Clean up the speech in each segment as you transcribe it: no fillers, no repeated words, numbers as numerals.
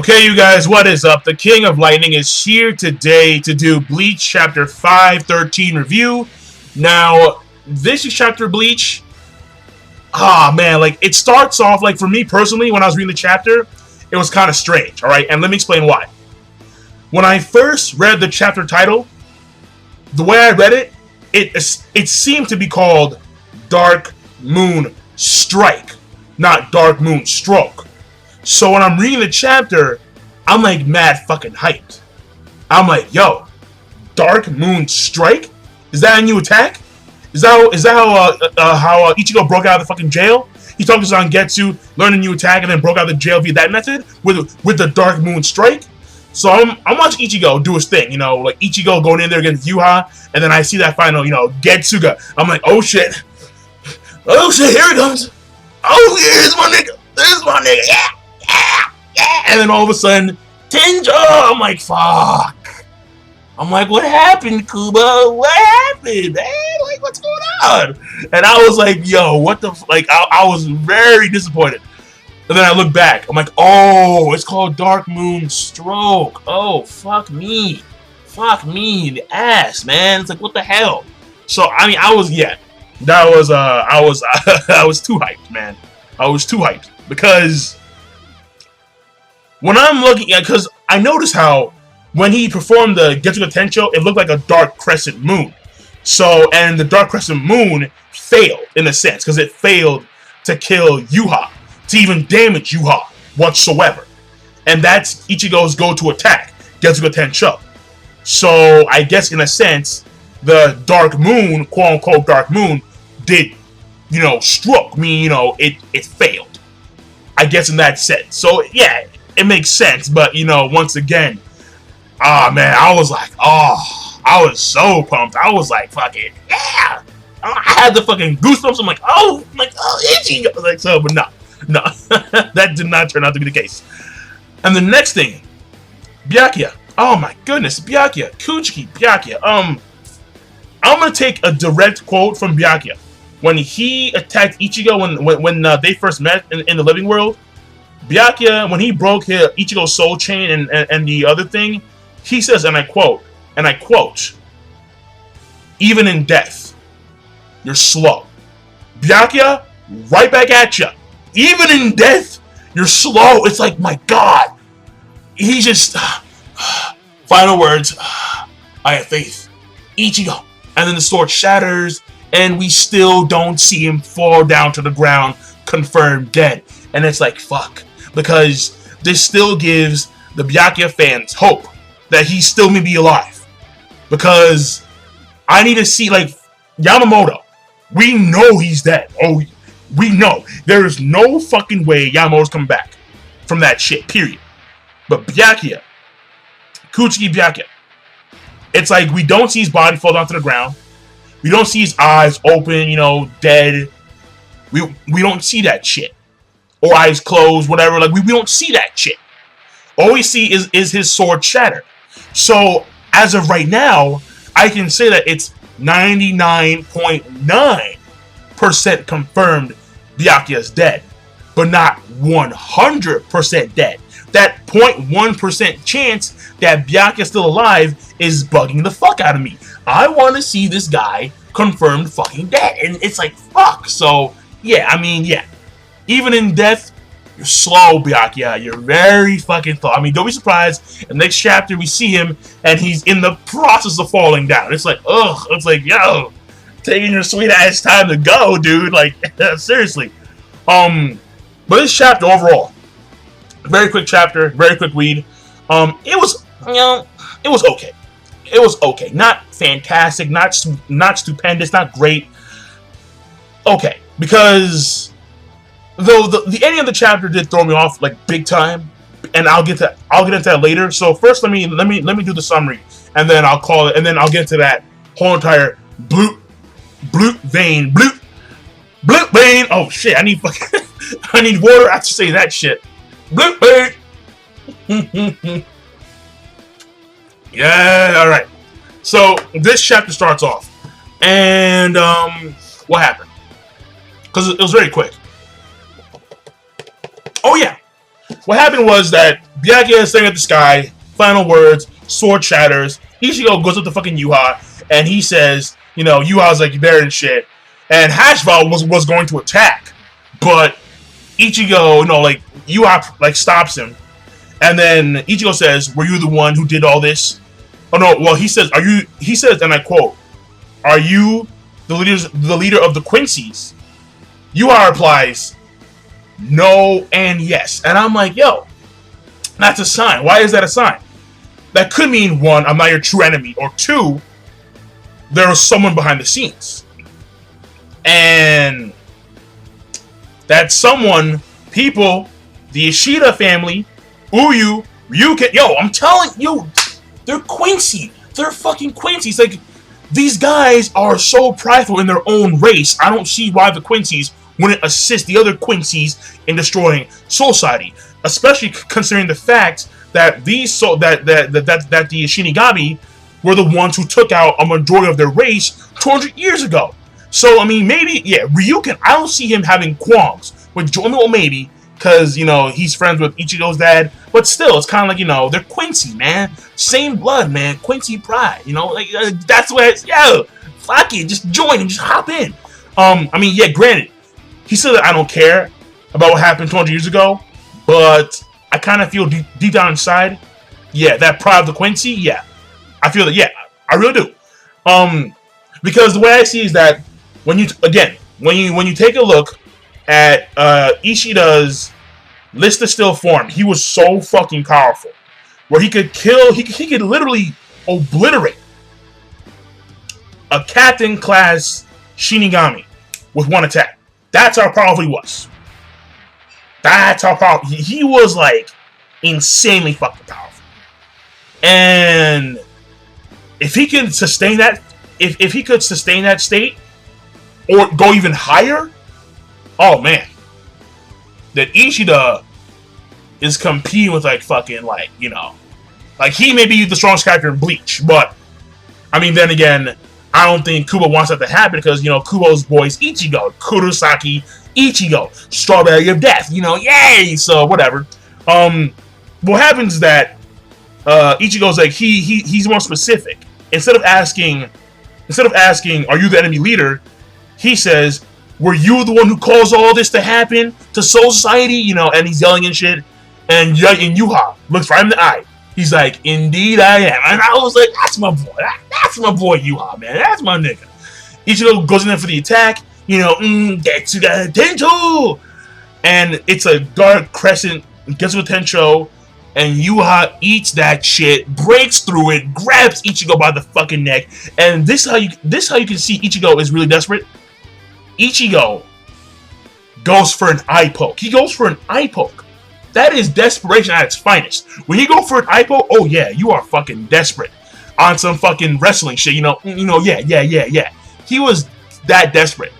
Okay, you guys, what is up? The King of Lightning is here today to do Bleach Chapter 513 review. Now, this is Chapter Bleach. Man, like, it starts off, like, for me personally, when I was reading the chapter, it was kind of strange, alright? And let me explain why. When I first read the chapter title, the way I read it, it seemed to be called Dark Moon Strike, not Dark Moon Stroke. So when I'm reading the chapter, I'm like mad fucking hyped. I'm like, yo, Dark Moon Strike? Is that a new attack? Is that how Ichigo broke out of the fucking jail? He talked to Zangetsu, learned a new attack, and then broke out of the jail via that method with the Dark Moon Strike. So I'm watching Ichigo do his thing, you know, like Ichigo going in there against Yhwach, and then I see that final, you know, Getsuga. I'm like, oh shit, here it comes. Oh, here's my nigga. There's my nigga. Yeah. And then all of a sudden, Tenjo! I'm like, fuck. I'm like, what happened, Kuba? What happened, man? Like, what's going on? And I was like, yo, what the like? I was very disappointed. And then I look back. I'm like, oh, it's called Dark Moon Stroke. Oh, fuck me. Fuck me, the ass, man. It's like, what the hell? So, I mean, I was too hyped, man. I was too hyped because when I'm looking at, because I noticed how when he performed the Getsuga Tencho, it looked like a dark crescent moon. So, and the dark crescent moon failed in a sense because it failed to kill Yhwach, to even damage Yhwach whatsoever. And that's Ichigo's go-to attack, Getsuga Tencho. So, I guess in a sense, the dark moon, quote-unquote dark moon, did, you know, stroke, meaning, you know, it failed. I guess in that sense. So, yeah, it makes sense, but, you know, once again, man, I was like, I was so pumped. I was like, fucking, yeah! I had the fucking goosebumps. I'm like, Ichigo! Like, so, but no, that did not turn out to be the case. And the next thing, Byakuya. Oh my goodness, Byakuya. Kuchiki, Byakuya. I'm gonna take a direct quote from Byakuya. When he attacked Ichigo when they first met in the living world, Byakuya, when he broke Ichigo's soul chain and the other thing, he says, and I quote, even in death, you're slow. Byakuya, right back at ya. Even in death, you're slow. It's like, my God. He just, final words, I have faith. Ichigo. And then the sword shatters, and we still don't see him fall down to the ground, confirmed dead. And it's like, fuck. Because this still gives the Byakuya fans hope that he still may be alive. Because I need to see, like, Yamamoto. We know he's dead. Oh, we know. There is no fucking way Yamamoto's coming back from that shit, period. But Byakuya, Kuchiki Byakuya, it's like we don't see his body fall down to the ground. We don't see his eyes open, you know, dead. We don't see that shit. Or eyes closed, whatever. Like, we don't see that shit. All we see is his sword shattered. So, as of right now, I can say that it's 99.9% confirmed Byakuya's dead. But not 100% dead. That 0.1% chance that Byakuya's still alive is bugging the fuck out of me. I want to see this guy confirmed fucking dead. And it's like, fuck. So, yeah, I mean, yeah. Even in death, you're slow, Byakuya. You're very fucking slow. I mean, don't be surprised. In the next chapter, we see him, and he's in the process of falling down. It's like, ugh. It's like, yo, taking your sweet-ass time to go, dude. Like, seriously. But this chapter, overall, very quick chapter, very quick read. It was, you know, it was okay. It was okay. Not fantastic, not stupendous, not great. Okay, because though the ending of the chapter did throw me off like big time, and I'll get into that later. So first, let me do the summary, and then I'll call it, and then I'll get to that whole entire Blut Vene. Oh shit! I need fucking I need water after saying that shit. Blut Vene. Yeah. All right. So this chapter starts off, and what happened? Because it was very quick. Oh yeah, what happened was that Byakuya is staring at the sky, final words, sword shatters, Ichigo goes up to fucking Yhwach, and he says, you know, Yhwach's like, you better than shit. And Hashval was going to attack, but Ichigo, you know, like, Yhwach, like, stops him. And then Ichigo says, were you the one who did all this? Oh, no, well, he says, and I quote, are you the leader of the Quincy's? Yhwach replies, no and yes. And I'm like, yo, that's a sign. Why is that a sign? That could mean, one, I'm not your true enemy, or two, there was someone behind the scenes. And that someone, people, the Ishida family, Uyu, Ryuken, yo, I'm telling you, they're Quincy. They're fucking Quincy's. Like, these guys are so prideful in their own race. I don't see why the Quincy's wouldn't assist the other Quincy's in destroying Soul Society, especially considering the fact that these that the Shinigami were the ones who took out a majority of their race 200 years ago. So I mean, maybe Ryuken. I don't see him having qualms with Jono. Well, maybe because you know he's friends with Ichigo's dad, but still, it's kind of like, you know, they're Quincy, man, same blood, man, Quincy pride. You know, like that's where it's, fuck it, just join and just hop in. I mean, granted, he said that I don't care about what happened 200 years ago, but I kind of feel deep down inside, that pride of the Quincy, I feel that, I really do. Because the way I see is that when you take a look at Ishida's List of Still form, he was so fucking powerful, where he could literally obliterate a captain class Shinigami with one attack. That's how powerful he was. That's how powerful he was, like insanely fucking powerful. And if he can sustain that, if he could sustain that state or go even higher, oh man, that Ishida is competing with like fucking like, you know, like he may be the strongest character in Bleach, but I mean, then again, I don't think Kubo wants that to happen because, you know, Kubo's boy's Ichigo, Kurosaki Ichigo, Strawberry of Death, you know, yay! So whatever. What happens is that Ichigo's like he's more specific. Instead of asking, are you the enemy leader? He says, were you the one who caused all this to happen to Soul Society? You know, and he's yelling and shit. And Yhwach looks right in the eye. He's like, indeed I am. And I was like, that's my boy. That's my boy Yhwach, man. That's my nigga. Ichigo goes in there for the attack. You know, Getsu ga Tencho! And it's a dark crescent, Getsu ga Tencho, and Yhwach eats that shit, breaks through it, grabs Ichigo by the fucking neck, and this how you can see Ichigo is really desperate. Ichigo goes for an eye poke. He goes for an eye poke. That is desperation at its finest. When you go for an eye poke, oh yeah, you are fucking desperate on some fucking wrestling shit. Yeah. He was that desperate,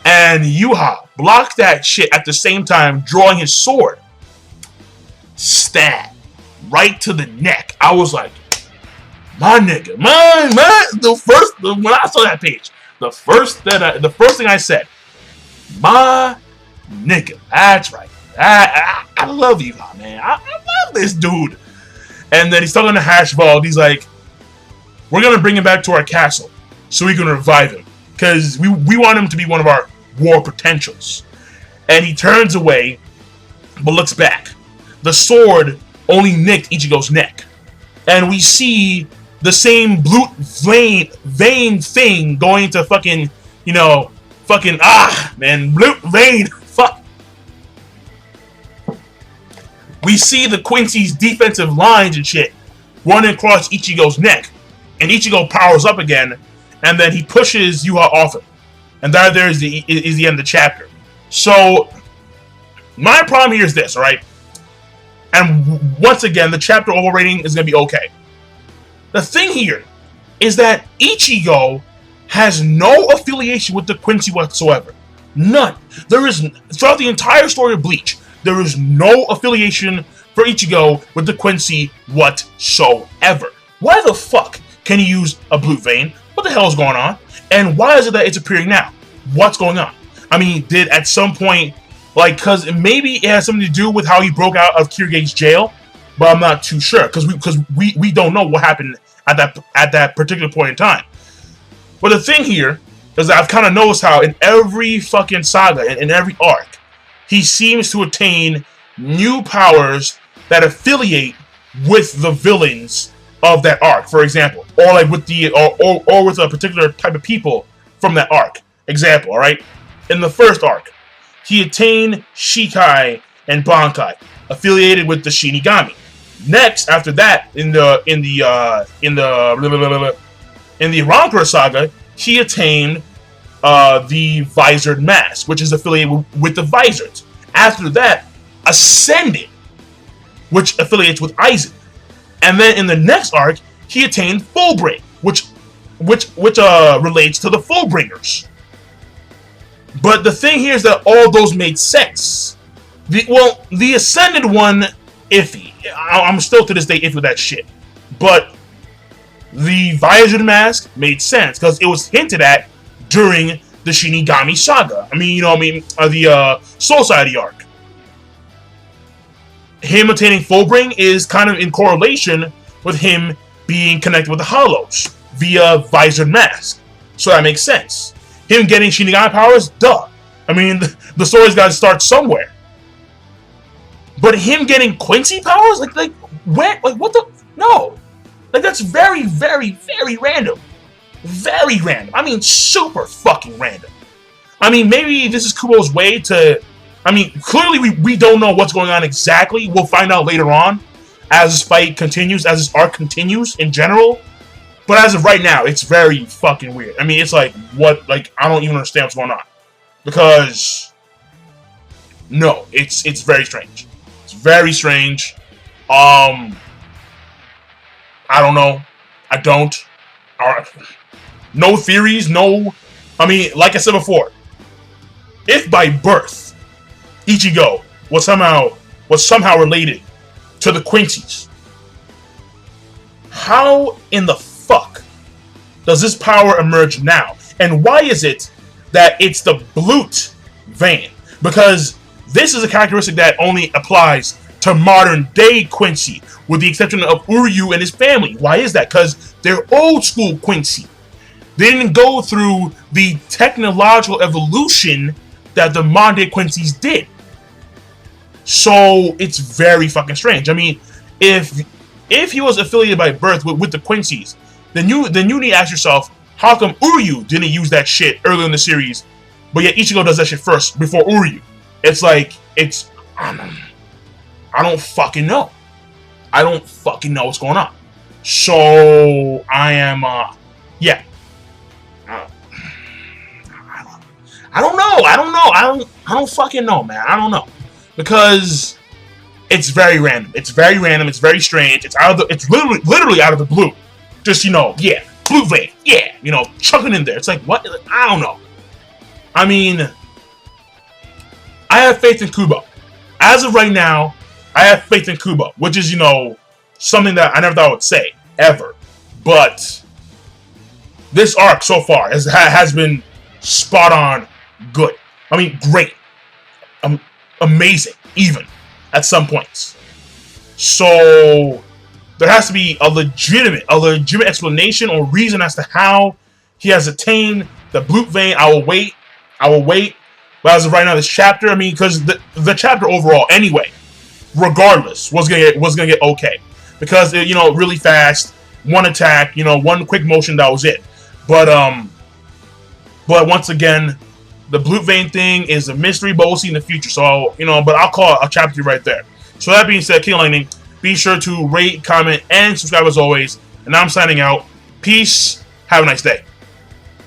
and Yhwach blocked that shit at the same time, drawing his sword. Stab right to the neck. I was like, my nigga, man. When I saw that page, the first thing I said, my nigga. That's right. I love you, man. I love this dude. And then he's talking to Hashball. He's like, we're gonna bring him back to our castle so we can revive him because we want him to be one of our war potentials. And he turns away, but looks back. The sword only nicked Ichigo's neck, and we see the same Blut vein thing going to fucking, you know, fucking Blut vein. Fuck. We see the Quincy's defensive lines and shit running across Ichigo's neck, and Ichigo powers up again, and then he pushes Yhwach off him, and there is the end of the chapter. So my problem here is this, all right? And once again, the chapter overall rating is going to be okay. The thing here is that Ichigo has no affiliation with the Quincy whatsoever. None. There is, throughout the entire story of Bleach, there is no affiliation for Ichigo with the Quincy whatsoever. Why the fuck can he use a Blut vein? What the hell is going on? And why is it that it's appearing now? What's going on? I mean, did at some point, Like, because maybe it has something to do with how he broke out of Kirige's jail, but I'm not too sure because we don't know what happened at that particular point in time. But the thing here is that I've kind of noticed how in every fucking saga and in every arc, he seems to attain new powers that affiliate with the villains of that arc, for example, or like with the or with a particular type of people from that arc. Example, all right. In the first arc, he attained Shikai and Bankai, affiliated with the Shinigami. Next, after that, in the Rancor saga, he attained the Visored Mask, which is affiliated with the Visors. After that, Ascended, which affiliates with Aizen. And then in the next arc, he attained Fullbring, which relates to the Fullbringers. But the thing here is that all those made sense. The Ascended one, iffy. I'm still to this day iffy with that shit. But the Visored Mask made sense because it was hinted at during the Shinigami saga. The Soul Society arc. Him attaining Fullbring is kind of in correlation with him being connected with the Hollows via Visored Mask. So that makes sense. Him getting Shinigami powers, duh. I mean, the story's got to start somewhere. But him getting Quincy powers, what the? No, like that's very, very, very random. Very random. I mean, super fucking random. I mean, maybe this is Kubo's way to. I mean, clearly we don't know what's going on exactly. We'll find out later on as this fight continues, as this arc continues in general. But as of right now, it's very fucking weird. I mean, it's like, what? Like, I don't even understand what's going on. Because, no, it's very strange. It's very strange. I don't know. I don't. No theories, no. I mean, like I said before, if by birth Ichigo was somehow related to the Quincy's, how in the fuck does this power emerge now? And why is it that it's the Blut Vene? Because this is a characteristic that only applies to modern day Quincy, with the exception of Uryu and his family. Why is that? Because they're old school Quincy. They didn't go through the technological evolution that the modern day Quincy's did. So it's very fucking strange. I mean, if he was affiliated by birth with the Quincy's, then you need to ask yourself, how come Uryu didn't use that shit earlier in the series, but yet Ichigo does that shit first before Uryu? It's like, I don't fucking know. I don't fucking know what's going on. So I am, yeah. I don't know. I don't fucking know, man. I don't know. Because it's very random. It's very random. It's very strange. It's literally out of the blue. Just, yeah, Blue Vane. Yeah, chucking in there. It's like, what? I don't know. I mean, I have faith in Kubo. As of right now, I have faith in Kubo, which is, something that I never thought I would say, ever. But this arc so far has been spot on good. I mean, great. Amazing, even, at some points. So there has to be a legitimate explanation or reason as to how he has attained the Blut Vane. I will wait. But as of right now, this chapter, I mean, because the chapter overall, anyway, regardless, was gonna get okay, because really fast, one attack, one quick motion, that was it. But once again, the Blut Vane thing is a mystery, but we'll see in the future. So but I'll call it a chapter right there. So that being said, King Lightning, be sure to rate, comment, and subscribe as always. And I'm signing out. Peace. Have a nice day.